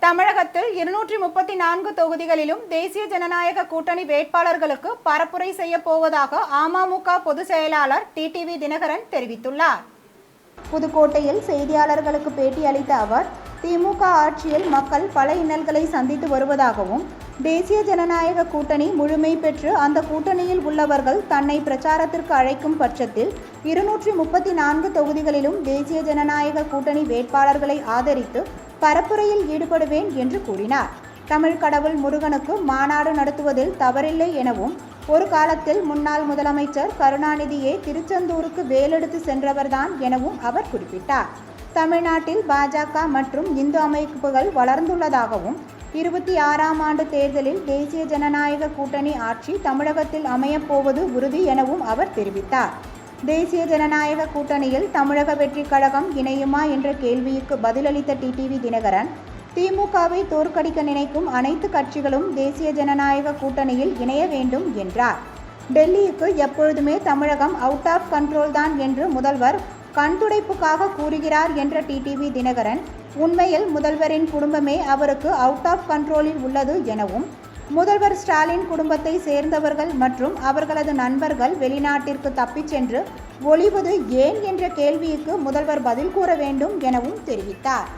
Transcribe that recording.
தமிழகத்தில் 234 தொகுதிகளிலும் தேசிய ஜனநாயக கூட்டணி வேட்பாளர்களுக்கு பரப்புரை செய்ய போவதாக அமமுக பொதுச் செயலாளர் டிடிவி தினகரன் தெரிவித்துள்ளார். புதுக்கோட்டையில் செய்தியாளர்களுக்கு பேட்டி அளித்த அவர், திமுக ஆட்சியில் மக்கள் பல இன்னல்களை சந்தித்து வருவதாகவும், தேசிய ஜனநாயக கூட்டணி முழுமை பெற்று அந்த கூட்டணியில் உள்ளவர்கள் தன்னை பிரச்சாரத்திற்கு அழைக்கும் பட்சத்தில் 234 தொகுதிகளிலும் தேசிய ஜனநாயக கூட்டணி வேட்பாளர்களை ஆதரித்து பரப்புரையில் ஈடுபடுவேன் என்று கூறினார். தமிழ் கடவுள் முருகனுக்கு மாநாடு நடத்துவதில் தவறில்லை எனவும், ஒரு காலத்தில் முன்னாள் முதலமைச்சர் கருணாநிதியே திருச்செந்தூருக்கு வேலெடுத்து சென்றவர்தான் எனவும் அவர் குறிப்பிட்டார். தமிழ்நாட்டில் பாஜக மற்றும் இந்து அமைப்புகள் வளர்ந்துள்ளதாகவும், 26ஆம் ஆண்டு தேர்தலில் தேசிய ஜனநாயக கூட்டணி ஆட்சி தமிழகத்தில் அமையப்போவது உறுதி எனவும் அவர் தெரிவித்தார். தேசிய ஜனநாயக கூட்டணியில் தமிழக வெற்றிக் கழகம் இணையுமா என்ற கேள்விக்கு பதிலளித்த டிடிவி தினகரன், திமுகவை தோற்கடிக்க நினைக்கும் அனைத்து கட்சிகளும் தேசிய ஜனநாயக கூட்டணியில் இணைய வேண்டும் என்றார். டெல்லிக்கு எப்பொழுதுமே தமிழகம் அவுட் ஆஃப் கண்ட்ரோல் தான் என்று முதல்வர் கண்துடைப்புக்காக கூறுகிறார் என்ற டிடிவி தினகரன், உண்மையில் முதல்வரின் குடும்பமே அவருக்கு அவுட் ஆஃப் கண்ட்ரோலில் உள்ளது எனவும், முதல்வர் ஸ்டாலின் குடும்பத்தை சேர்ந்தவர்கள் மற்றும் அவர்களது நண்பர்கள் வெளிநாட்டிற்கு தப்பிச் சென்று ஒளிவது ஏன் என்ற கேள்விக்கு முதல்வர் பதில் கூற வேண்டும் எனவும் தெரிவித்தார்.